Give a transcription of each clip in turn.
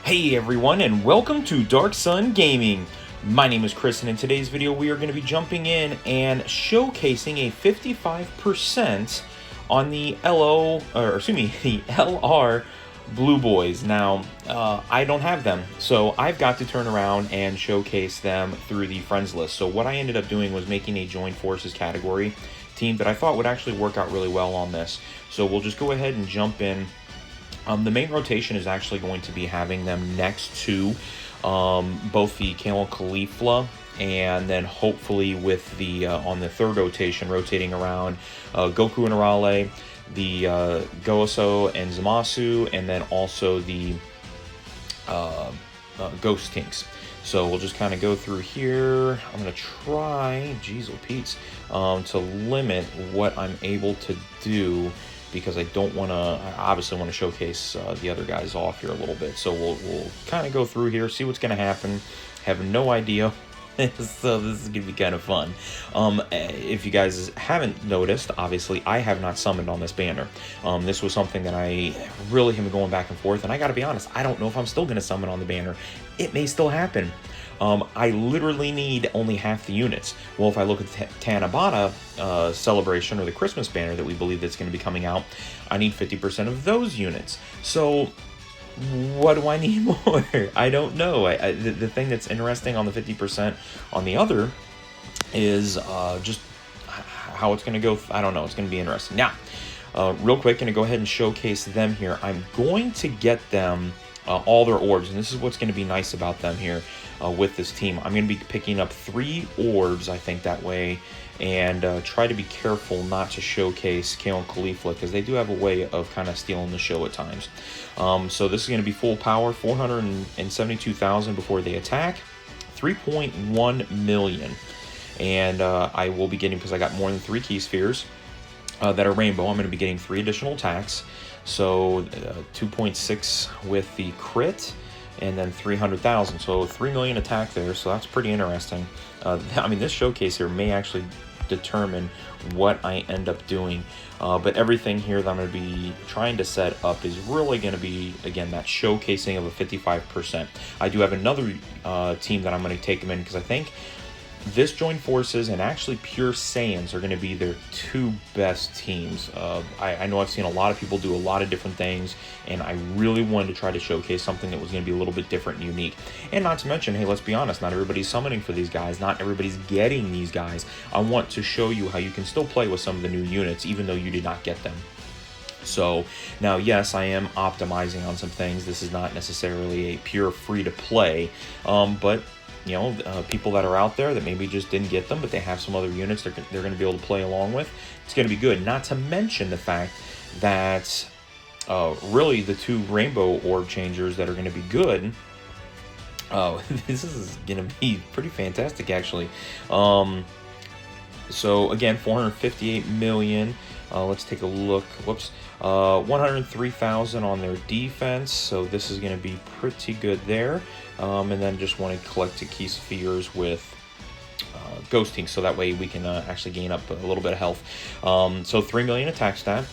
Hey everyone, and welcome to Darkson Gaming. My name is Chris, and in today's video we are going to be jumping in and showcasing a 55% on the the LR Blue Boys. Now, I don't have them, so I've got to turn around and showcase them through the friends list. So what I ended up doing was making a joint forces category team that I thought would actually work out really well on this. So we'll just go ahead and jump in. The main rotation is actually going to be having them next to both the Kale and Caulifla, and then hopefully with the on the third rotation, rotating around Goku and Arale, the Goso and Zamasu, and then also the Gotenks. So we'll just kind of go through here. I'm going to try, geez, Pete's, to limit what I'm able to do, because I don't want to, I obviously want to showcase the other guys off here a little bit. So we'll kind of go through here, see what's going to happen. Have no idea. So this is going to be kind of fun. If you guys haven't noticed, obviously I have not summoned on this banner. This was something that I really have been going back and forth, and I got to be honest, I don't know if I'm still going to summon on the banner. It may still happen. I literally need only half the units. Well, if I look at the Tanabata celebration, or the Christmas banner that we believe that's going to be coming out, I need 50% of those units. So what do I need more? I don't know. The thing that's interesting on the 50% on the other is just how it's going to go. I don't know. It's going to be interesting. Now, real quick, going to go ahead and showcase them here. I'm going to get them all their orbs, and this is what's going to be nice about them here with this team. I'm going to be picking up 3 orbs, I think, that way, and try to be careful not to showcase Kale and Caulifla, because they do have a way of kind of stealing the show at times. So this is going to be full power, 472,000 before they attack, 3.1 million, and I will be getting, because I got more than 3 key spheres that are rainbow, I'm going to be getting 3 additional attacks. So 2.6 with the crit, and then 300,000, so 3 million attack there. So that's pretty interesting. I mean, this showcase here may actually determine what I end up doing, but everything here that I'm going to be trying to set up is really going to be, again, that showcasing of a 55%. I do have another team that I'm going to take them in, because I think this joint forces and actually pure Saiyans are going to be their 2 best teams. I know I've seen a lot of people do a lot of different things, and I really wanted to try to showcase something that was going to be a little bit different and unique. And not to mention, hey, let's be honest, not everybody's summoning for these guys, not everybody's getting these guys. I want to show you how you can still play with some of the new units, even though you did not get them. So now, yes, I am optimizing on some things. This is not necessarily a pure free-to-play, but you know, people that are out there that maybe just didn't get them, but they have some other units they're going to be able to play along with. It's going to be good. Not to mention the fact that really the 2 rainbow orb changers that are going to be good. This is going to be pretty fantastic, actually. So again, 458 million. Let's take a look. Whoops. 103,000 on their defense, so this is going to be pretty good there. And then just want to collect 2 key spheres with Ghosting, so that way we can actually gain up a little bit of health. So 3 million attack stat,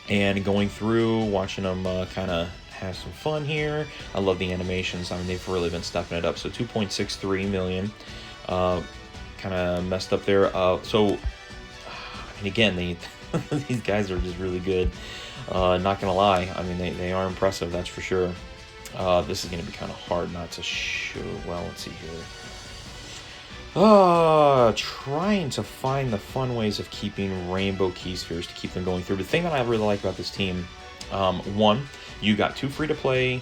and going through, watching them kind of have some fun here. I love the animations. I mean, they've really been stepping it up. So 2.63 million, kind of messed up there. So, and again, these guys are just really good. Not gonna lie, I mean, they are impressive, that's for sure. This is gonna be kind of hard not to show. Well, let's see here. Trying to find the fun ways of keeping rainbow key spheres to keep them going through. The thing that I really like about this team, one, you got 2 free-to-play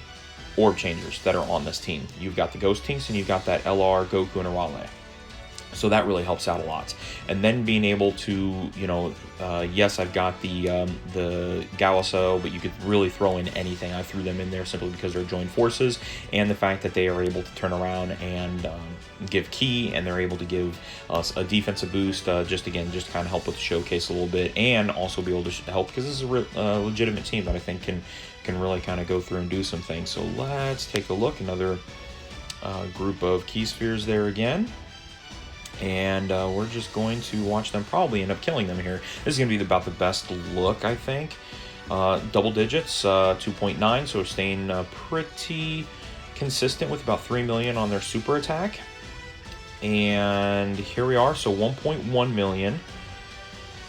orb changers that are on this team. You've got the Gotenks, and you've got that LR, Goku, and Arale. So that really helps out a lot. And then being able to, you know, yes, I've got the Galasso, but you could really throw in anything. I threw them in there simply because they're joined forces, and the fact that they are able to turn around and give key, and they're able to give us a defensive boost, just kind of help with the showcase a little bit, and also be able to help, because this is a legitimate team that I think can really kind of go through and do some things. So let's take a look. Another group of key spheres there again. And we're just going to watch them probably end up killing them here. This is going to be about the best look, I think. double digits, 2.9, so staying pretty consistent with about 3 million on their super attack. And here we are, so 1.1 million,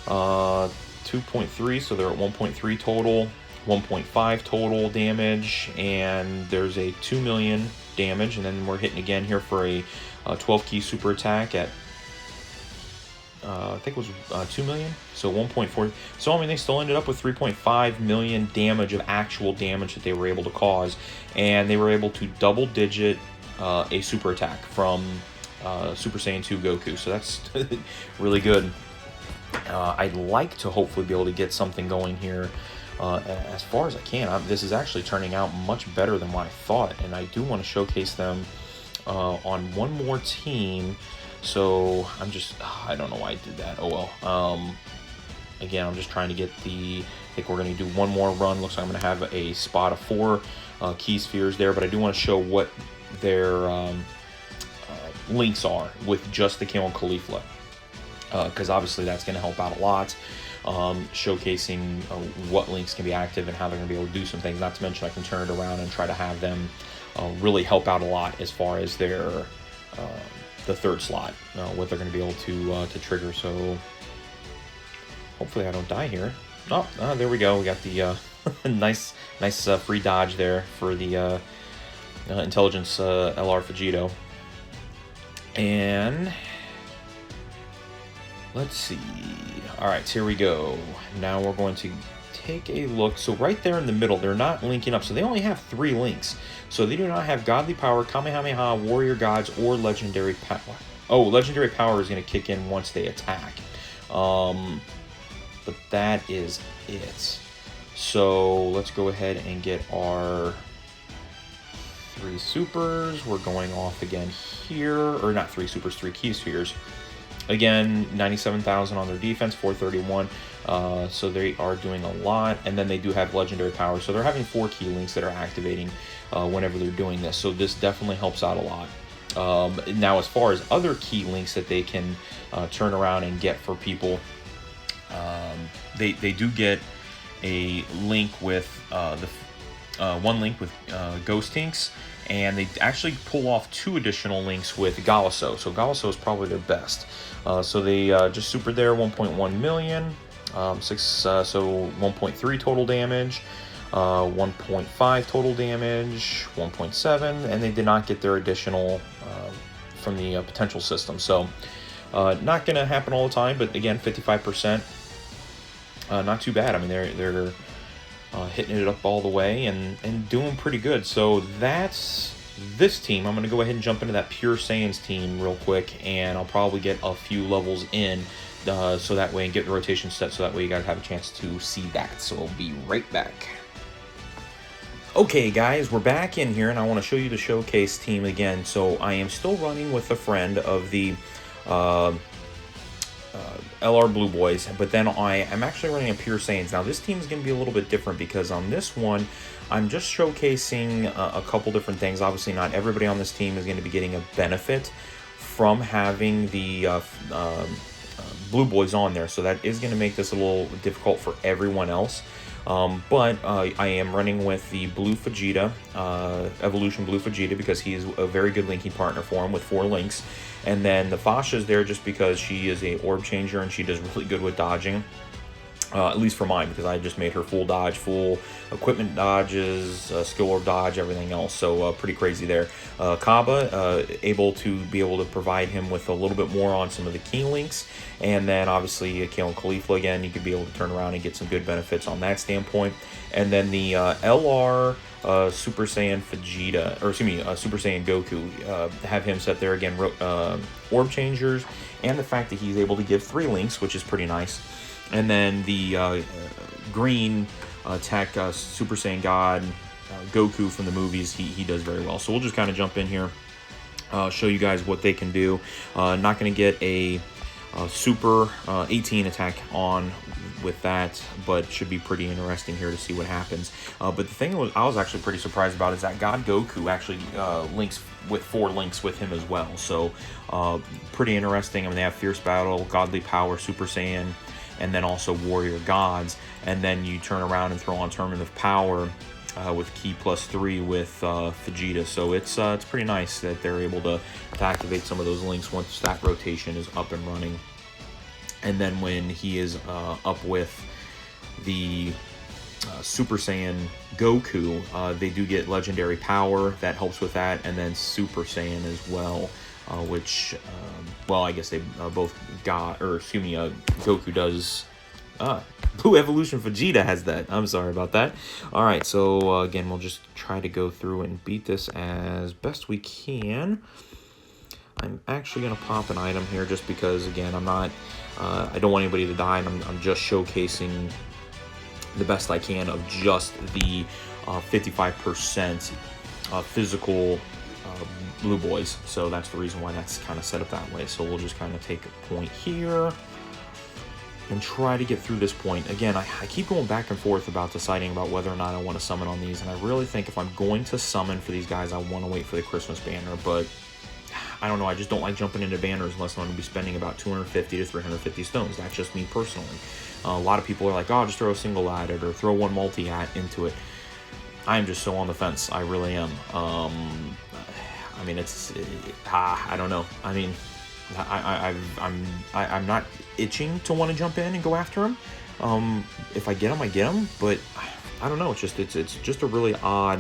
2.3, so they're at 1.3 total, 1.5 total damage, and there's a 2 million damage, and then we're hitting again here for a 12 key super attack at I think it was 2 million, so 1.4. So I mean, they still ended up with 3.5 million damage of actual damage that they were able to cause, and they were able to double digit a super attack from Super Saiyan 2 Goku, so that's really good. I'd like to hopefully be able to get something going here as far as I can. This is actually turning out much better than what I thought, and I do want to showcase them on one more team. So I don't know why I did that. Oh well. Again, I'm just trying to get I think we're going to do one more run. Looks like I'm going to have a spot of 4 key spheres there, but I do want to show what their links are with just the Kale and Caulifla, because obviously that's going to help out a lot. Showcasing what links can be active and how they're going to be able to do some things. Not to mention I can turn it around and try to have them really help out a lot as far as their the third slot, what they're going to be able to trigger. So hopefully I don't die here. Oh, there we go. We got the nice free dodge there for the intelligence LR Vegito. And let's see. All right, here we go. Now we're going to take a look. So right there in the middle, they're not linking up. So they only have 3 links. So they do not have Godly Power, Kamehameha, Warrior Gods, or Legendary Power. Oh, Legendary Power is going to kick in once they attack. But that is it. So let's go ahead and get our 3 supers. We're going off again here. Or not 3 supers, 3 key spheres. Again, 97,000 on their defense, 431. So they are doing a lot. And then they do have Legendary Power. So they're having 4 key links that are activating whenever they're doing this. So this definitely helps out a lot. Now, as far as other key links that they can turn around and get for people, they do get a link with one link with Gotenks, and they actually pull off 2 additional links with Galasso. So Galasso is probably their best. So they just supered there, 1.1 million, so 1.3 total damage, 1.5 total damage, 1.7, and they did not get their additional from the potential system. So not going to happen all the time, but again, 55%, not too bad. I mean, they're hitting it up all the way and doing pretty good. So that's this team. I'm going to go ahead and jump into that Pure Saiyans team real quick, and I'll probably get a few levels in so that way, and get the rotation set so that way you guys have a chance to see that. So I'll be right back. Okay guys, we're back in here, and I want to show you the showcase team again. So I am still running with a friend of the LR Blue Boys, but then I am actually running a Pure Saiyans. Now this team is going to be a little bit different because on this one, I'm just showcasing a couple different things. Obviously not everybody on this team is going to be getting a benefit from having the Blue Boys on there, so that is going to make this a little difficult for everyone else. But I am running with the Blue Vegeta, Evolution Blue Vegeta, because he is a very good linking partner for him with 4 links. And then the Fasha is there just because she is a orb changer and she does really good with dodging. At least for mine, because I just made her full dodge, full equipment dodges, skill orb dodge, everything else. So pretty crazy there. Kaba, able to provide him with a little bit more on some of the key links. And then obviously Kale and Caulifla again, you could be able to turn around and get some good benefits on that standpoint. And then the LR Super Saiyan Vegeta, or excuse me, Super Saiyan Goku, have him set there again, orb changers, and the fact that he's able to give 3 links, which is pretty nice. And then the green tech Super Saiyan God Goku from the movies, he does very well. So we'll just kind of jump in here, show you guys what they can do. Not going to get a super 18 attack on with that, but should be pretty interesting here to see what happens. But the thing I was actually pretty surprised about is that God Goku actually links with 4 links with him as well. So pretty interesting. I mean, they have Fierce Battle, Godly Power, Super Saiyan, and then also Warrior Gods, and then you turn around and throw on Tournament of Power with Key +3 with Vegeta. So it's pretty nice that they're able to activate some of those links once that rotation is up and running. And then when he is up with the Super Saiyan Goku, they do get legendary power that helps with that, and then Super Saiyan as well, which well, I guess they both got, or excuse me, Goku does. Blue Evolution Vegeta has that. I'm sorry about that. All right, so again, we'll just try to go through and beat this as best we can. I'm actually gonna pop an item here just because, again, I'm not. I don't want anybody to die, and I'm just showcasing the best I can of just the 55% physical blue boys. So that's the reason why that's kind of set up that way. So we'll just kind of take a point here and try to get through this point. Again, I keep going back and forth about deciding about whether or not I want to summon on these, and I really think if I'm going to summon for these guys, I want to wait for the Christmas banner, but I don't know, I just don't like jumping into banners unless I'm going to be spending about 250 to 350 stones. That's just me personally. A lot of people are like, oh, just throw a single at it or throw one multi-at into it. I'm just so on the fence. I really am. I mean, I don't know. I mean, I'm not itching to want to jump in and go after him. If I get him, I get him. But I don't know. It's just a really odd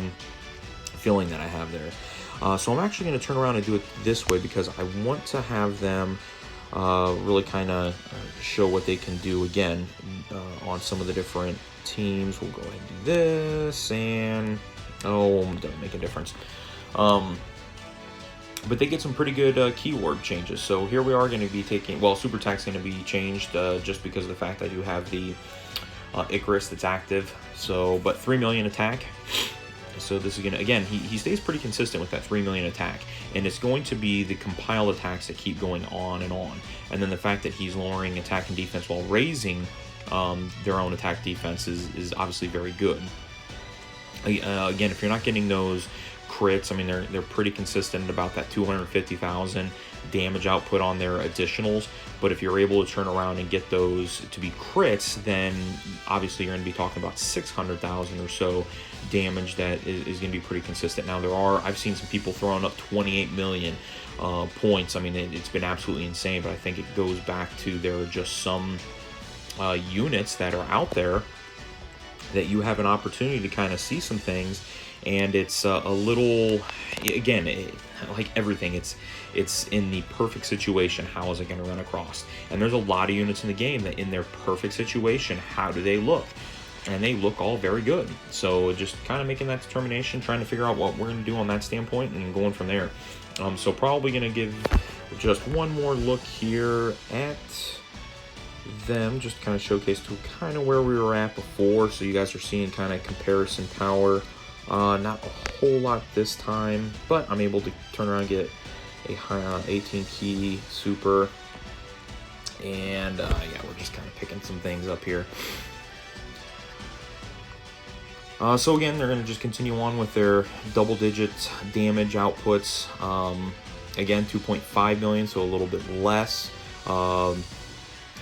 feeling that I have there. So I'm actually going to turn around and do it this way because I want to have them really kind of show what they can do again on some of the different teams. We'll go ahead and do this, and oh, it doesn't make a difference. But they get some pretty good keyword changes. So here we are going to be taking, well, Super Attack's going to be changed just because of the fact I do have the Icarus that's active. So, but 3 million attack. So this is going to, again, he stays pretty consistent with that 3 million attack. And it's going to be the compiled attacks that keep going on and on. And then the fact that he's lowering attack and defense while raising their own attack defense is obviously very good. Again, if you're not getting those crits, I mean, they're pretty consistent about that 250,000 damage output on their additionals. But if you're able to turn around and get those to be crits, then obviously you're going to be talking about 600,000 or so damage that is going to be pretty consistent. Now I've seen some people throwing up 28 million points. I mean, it's been absolutely insane, but I think it goes back to there are just some units that are out there that you have an opportunity to kind of see some things. And it's a little, again, like everything, it's in the perfect situation. How is it going to run across? And there's a lot of units in the game that in their perfect situation, how do they look? And they look all very good. So just kind of making that determination, trying to figure out what we're going to do on that standpoint and going from there. So probably going to give just one more look here at them, just kind of showcase to kind of where we were at before. So you guys are seeing kind of comparison power. Not a whole lot this time, but I'm able to turn around and get a high 18 key super. And yeah, we're just kind of picking some things up here. So again, they're going to just continue on with their double-digit damage outputs. Again, 2.5 million, so a little bit less.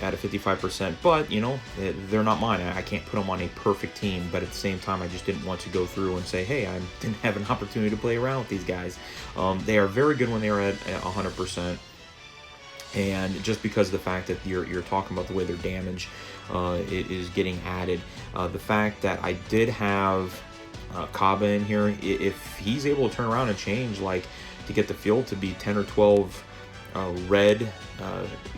At a 55%, but you know, they're not mine. I can't put them on a perfect team, but at the same time, I just didn't want to go through and say, hey, I didn't have an opportunity to play around with these guys. They are very good when they are at 100%, and just because of the fact that you're talking about the way their damage it is getting added, the fact that I did have Kaba in here, if he's able to turn around and change, like to get the field to be 10 or 12 red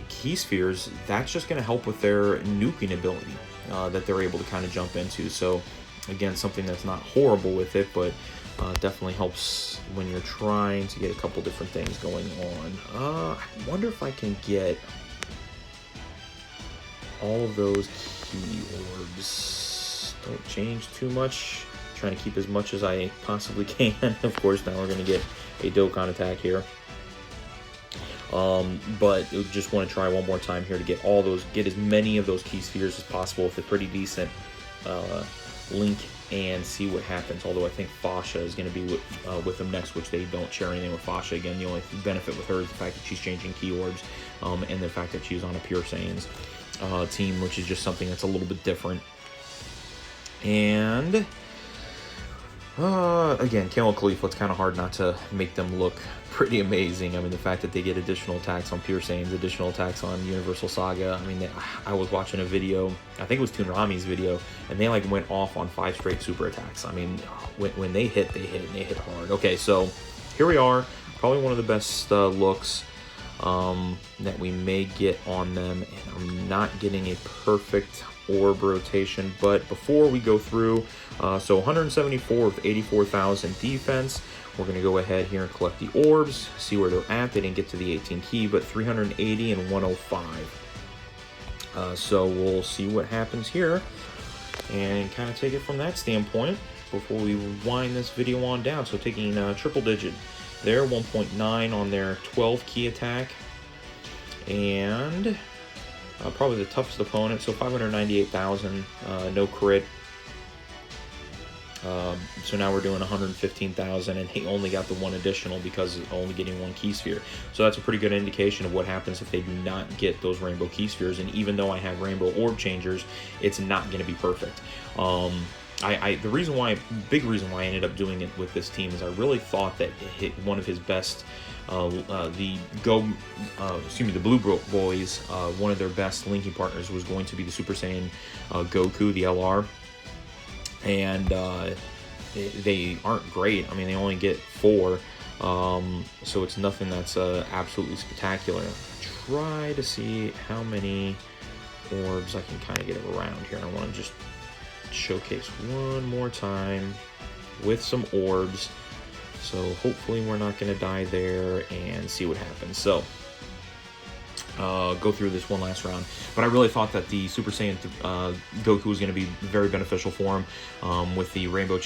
key spheres, that's just going to help with their nuking ability that they're able to kind of jump into. So again, something that's not horrible with it, but definitely helps when you're trying to get a couple different things going on. I wonder if I can get all of those key orbs. Don't change too much. Trying to keep as much as I possibly can. Of course, now we're going to get a Dokkan attack here. But just want to try one more time here to get all those, get as many of those key spheres as possible with a pretty decent link and see what happens. Although I think Fasha is going to be with them next, which they don't share anything with Fasha. Again, the only benefit with her is the fact that she's changing key orbs and the fact that she's on a Pure Saiyans. team, which is just something that's a little bit different. And again, Kale and Caulifla, it's kind of hard not to make them look pretty amazing. I mean, the fact that they get additional attacks on Pure Saiyans, additional attacks on Universal Saga. I mean, I was watching a video, I think it was Toonami's video, and they like went off on 5 straight super attacks. I mean, when they hit, and they hit hard. Okay, so here we are. Probably one of the best looks that we may get on them. And I'm not getting a perfect orb rotation, but before we go through, so 174 with 84,000 defense. We're going to go ahead here and collect the orbs, see where they're at. They didn't get to the 18 key, but 380 and 105. So we'll see what happens here and kind of take it from that standpoint before we wind this video on down. So taking triple digit there, 1.9 on their 12 key attack. And probably the toughest opponent, so 598,000, no crit. So now we're doing 115,000, and he only got the 1 additional because of only getting 1 key sphere. So that's a pretty good indication of what happens if they do not get those rainbow key spheres. And even though I have rainbow orb changers, it's not going to be perfect. The reason why, big reason why I ended up doing it with this team is I really thought that one of his best, the Blue Boys, one of their best linking partners was going to be the Super Saiyan Goku, the LR. And they aren't great. I mean, they only get 4, so it's nothing that's absolutely spectacular. Try to see how many orbs I can kind of get around here. I want to just showcase one more time with some orbs, so hopefully we're not going to die there, and see what happens. So go through this one last round, but I really thought that the Super Saiyan Goku was going to be very beneficial for him with the rainbow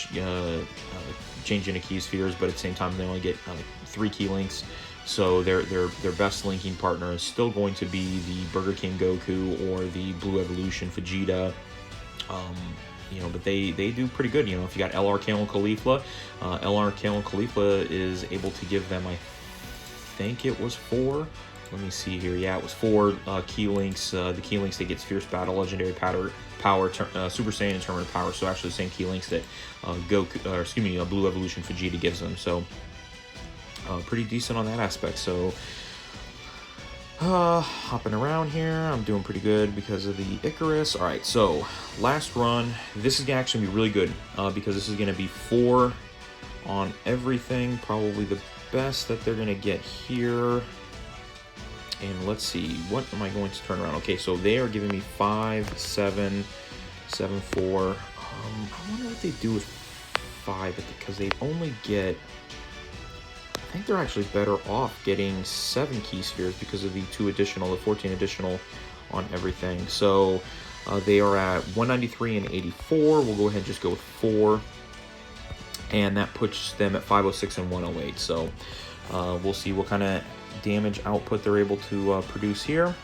change into key spheres, but at the same time they only get 3 key links, so their best linking partner is still going to be the Burger King Goku or the Blue Evolution Vegeta. You know, but they do pretty good. You know, if you got LR Kale and Caulifla, LR Kale and Caulifla is able to give them, I think it was 4. Let me see here. Yeah, it was 4 key links. The key links that gets Fierce Battle, Legendary Power, Super Saiyan, and Tournament Power. So actually the same key links that Blue Evolution Vegeta gives them. So pretty decent on that aspect. So hopping around here, I'm doing pretty good because of the Icarus. All right, so last run. This is gonna actually be really good because this is gonna be 4 on everything. Probably the best that they're gonna get here. And let's see, what am I going to turn around? Okay, so they are giving me 5, 7, 7, 4. I wonder what they do with 5, because they only get, I think they're actually better off getting 7 key spheres because of the 2 additional, the 14 additional on everything. So they are at 193 and 84. We'll go ahead and just go with 4. And that puts them at 506 and 108. So we'll see what kind of damage output they're able to produce here,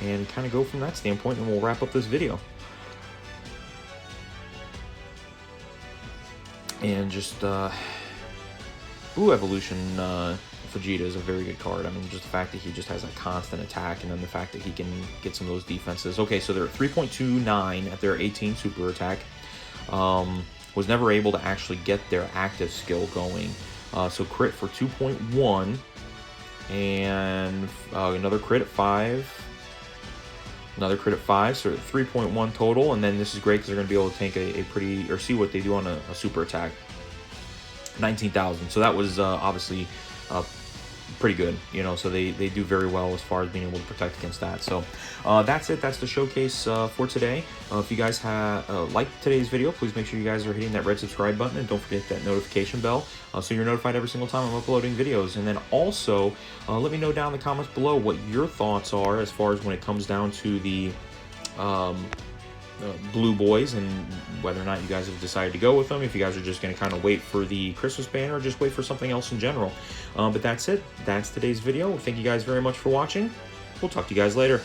and kind of go from that standpoint, and we'll wrap up this video. And just Blue Evolution Vegeta is a very good card. I mean, just the fact that he just has a constant attack, and then the fact that he can get some of those defenses. Okay, so they're at 3.29 at their 18 super attack. Was never able to actually get their active skill going. So crit for 2.1. And another crit at 5, another crit at 5, so 3.1 total. And then this is great because they're going to be able to take a pretty, or see what they do on a super attack. 19,000. So that was obviously pretty good, you know, so they do very well as far as being able to protect against that. So that's it. That's the showcase for today. If you guys liked today's video, please make sure you guys are hitting that red subscribe button, and don't forget that notification bell so you're notified every single time I'm uploading videos. And then also let me know down in the comments below what your thoughts are as far as when it comes down to the Blue Boys, and whether or not you guys have decided to go with them, if you guys are just going to kind of wait for the Christmas banner or just wait for something else in general. But that's it. That's today's video. Thank you guys very much for watching. We'll talk to you guys later.